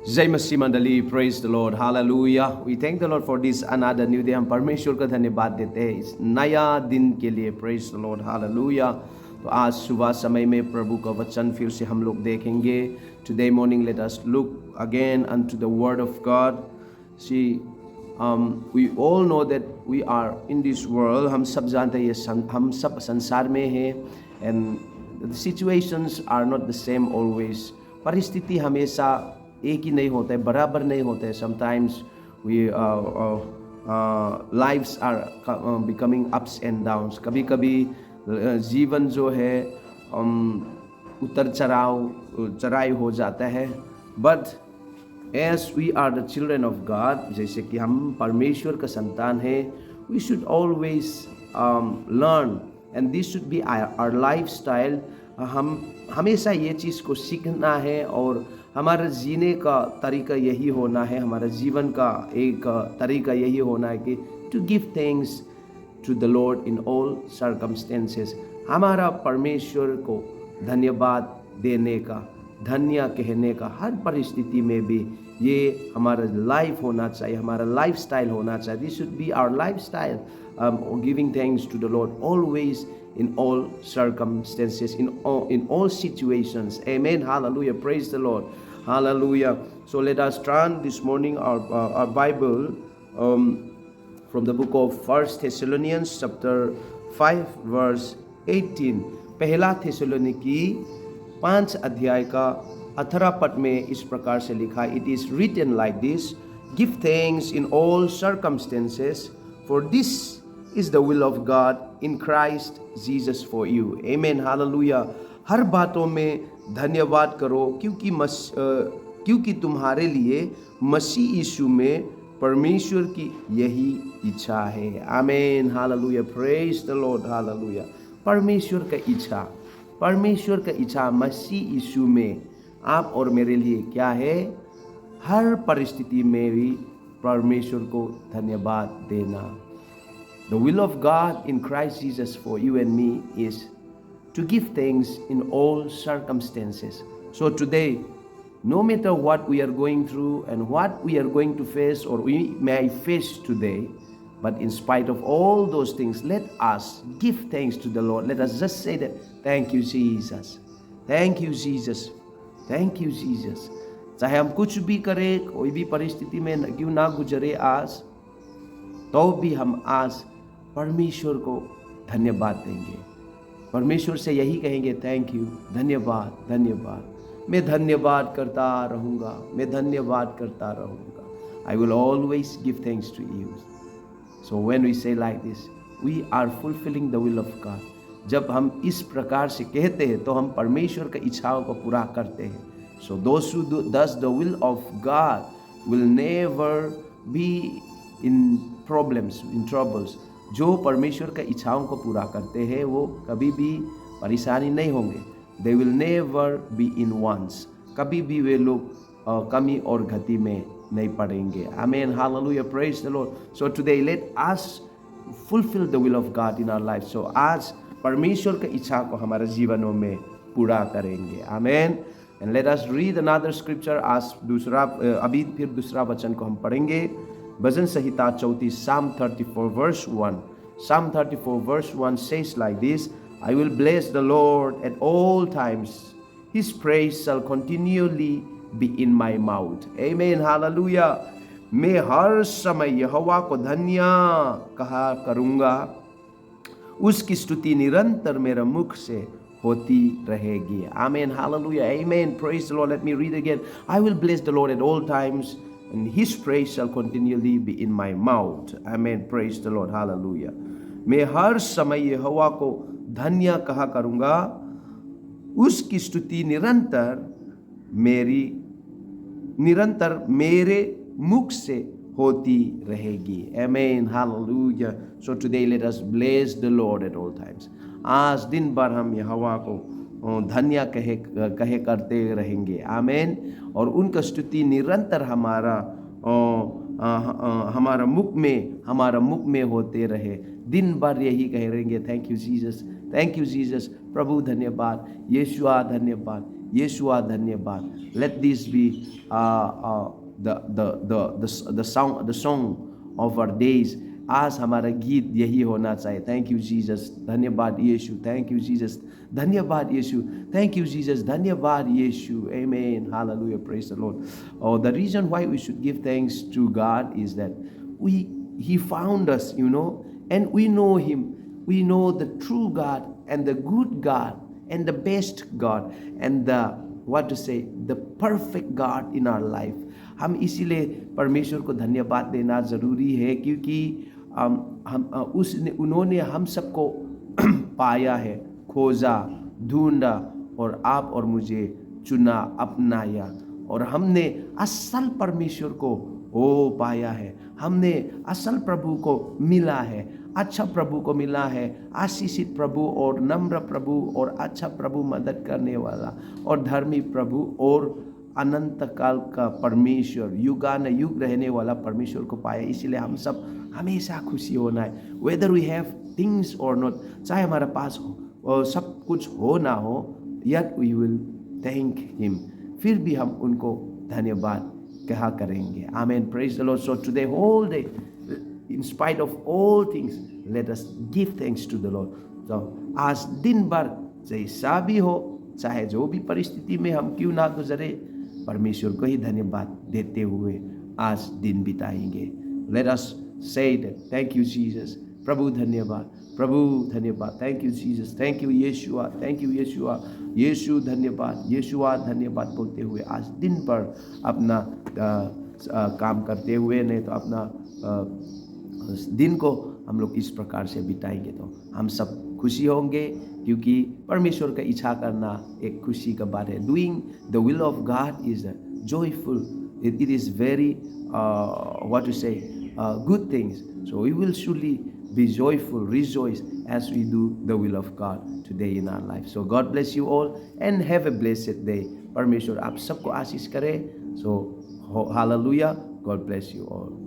जय मसीह मंडली, praise the Lord, hallelujah. We thank the lord for this another new day. हम परमेश्वर का धन्यवाद देते हैं इस नया दिन के लिए। Praise the Lord, hallelujah. तो आज सुबह समय में प्रभु का वचन फिर से हम लोग देखेंगे। Today morning let us look again unto the word of God. See we all know that we are in this world. हम सब जानते हैं हम सब संसार में हैं, and the situations are not the same always. परिस्थिति हमेशा एक ही नहीं होता है, बराबर नहीं होता है। Sometimes we lives are becoming ups and downs. कभी कभी जीवन जो है उतर चढ़ाई हो जाता है। But as we are the children of God, जैसे कि हम परमेश्वर का संतान है, we should always learn and this should be our life style. हम हमेशा ये चीज़ को सीखना है और हमारा जीने का तरीका यही होना है, हमारा जीवन का एक तरीका यही होना है कि to give thanks to the lord in all circumstances. हमारा परमेश्वर को धन्यवाद देने का, धन्य कहने का हर परिस्थिति में भी ये हमारा लाइफ होना चाहिए, हमारा लाइफ स्टाइल होना चाहिए। This should be our life style, giving thanks to the lord always in all circumstances, in all situations. Amen. Hallelujah. Praise the Lord. Hallelujah. So let us turn this morning our Bible from the book of 1 Thessalonians chapter 5 verse 18. पहला थेसलोनिकी 5 अध्याय का 18 पद में इस प्रकार से लिखा, It is written like this, Give thanks in all circumstances, for this is the will of God in Christ Jesus for you. Amen. Hallelujah. हर बातों में धन्यवाद करो क्योंकि तुम्हारे लिए मसीह यीशु में परमेश्वर की यही इच्छा है। Amen. Hallelujah. Praise the Lord. Hallelujah. परमेश्वर का इच्छा मसीह यीशु में आप और मेरे लिए क्या है? हर परिस्थिति में भी परमेश्वर को धन्यवाद देना। The will of God in Christ Jesus for you and me is to give thanks in all circumstances. So today, no matter what we are going through and what we are going to face or we may face today, but in spite of all those things, let us give thanks to the Lord. Let us just say that, thank you Jesus, thank you Jesus, thank you Jesus. चाहे हम कुछ भी करें, कोई भी परिस्थिति में क्यों ना गुजरे आज, तो भी हम आज परमेश्वर को धन्यवाद देंगे। परमेश्वर से यही कहेंगे, थैंक यू, धन्यवाद, धन्यवाद। मैं धन्यवाद करता रहूँगा, मैं धन्यवाद करता रहूँगा। I will always give thanks to you. So when we say like this, we are fulfilling the will of God. जब हम इस प्रकार से कहते हैं तो हम परमेश्वर की इच्छाओं को पूरा करते हैं। So those who does the will of God will never be in problems, in troubles. जो परमेश्वर का इच्छाओं को पूरा करते हैं वो कभी भी परेशानी नहीं होंगे। They will never be in wants. कभी भी वे लोग कमी और गति में नहीं पड़ेंगे। Amen. Hallelujah. Praise the Lord. So today let us fulfil the will of God in our life. So आज परमेश्वर की इच्छा को हमारे जीवनों में पूरा करेंगे। Amen. And let us read another scripture. आज अभी फिर दूसरा वचन को हम पढ़ेंगे। भजन संहिता 34 Psalm 34 verse 1. Psalm 34 verse 1 says like this, I will bless the Lord at all times. His praise shall continually be in my mouth. Amen. Hallelujah. मैं हर समय यहोवा को धन्य कहा करूँगा, उसकी स्तुति निरंतर मेरे मुख से होती रहेगी। Amen. Hallelujah. Amen. Praise the Lord. Let me read again. I will bless the Lord at all times, and His praise shall continually be in my mouth. Amen. Praise the Lord. Hallelujah. मैं हर समय यहोवा को धन्य कहा करूँगा, उसकी स्तुति निरंतर मेरे मुख से होती रहेगी। Amen. Hallelujah. So today let us bless the Lord at all times. आज दिन भर हम यहोवा को धन्य कहे करते रहेंगे। आमेन। और उनका स्तुति निरंतर हमारा मुख में होते रहे। दिन भर यही कह रहेंगे, thank you Jesus, thank you Jesus. प्रभु धन्यवाद, यीशुआ धन्यवाद, यीशुआ धन्यवाद. Let this be the song of our days. आज हमारा गीत यही होना चाहिए. थैंक यू जीसस, धन्यवाद यीशु, थैंक यू जीसस, धन्यवाद यीशु, थैंक यू जीसस, धन्यवाद यीशु. Amen, hallelujah, praise the Lord. Oh, the reason why we should give thanks to God is that He found us, and we know Him. We know the true God and the good God and the best God and the perfect God in our life. हम इसीलिए परमेश्वर को धन्यवाद देना ज़रूरी है, क्योंकि उन्होंने हम सबको पाया है, खोजा, ढूंढा और आप और मुझे चुना, अपनाया, और हमने असल परमेश्वर को पाया है. हमने असल प्रभु को मिला है, अच्छा प्रभु को मिला है, आशीषित प्रभु और नम्र प्रभु और अच्छा प्रभु, मदद करने वाला और धर्मी प्रभु और अनंत काल का परमेश्वर, युगान युग रहने वाला परमेश्वर को पाया. इसलिए हम सब हमेशा खुशी होना है. वेदर वी हैव थिंग्स और नॉट, चाहे हमारे पास हो सब कुछ हो ना हो, yet we will thank him, फिर भी हम उनको धन्यवाद कहा करेंगे. Amen, praise the Lord. So today whole day, in spite of all things, let us give thanks to the Lord. So आज दिन भर जैसा भी हो, चाहे जो भी परिस्थिति में हम क्यों ना गुजरे, परमेश्वर को ही धन्यवाद देते हुए आज दिन बिताएंगे. Let us say that, thank you Jesus, प्रभु धन्यवाद, प्रभु धन्यवाद, thank you Jesus, thank you Yeshua, thank you Yeshua, Yeshu धन्यवाद, यीशुआ धन्यवाद बोलते हुए आज दिन पर अपना काम करते हुए, नहीं तो अपना दिन को हम लोग इस प्रकार से बिताएंगे तो हम सब खुशी होंगे, क्योंकि परमेश्वर का इच्छा करना एक खुशी का बात है. Doing the will of God is joyful, it is very good things. So we will surely be joyful, rejoice as we do the will of God today in our life. So God bless you all and have a blessed day. परमेश्वर आप सबको आशीष करे. So hallelujah, God bless you all.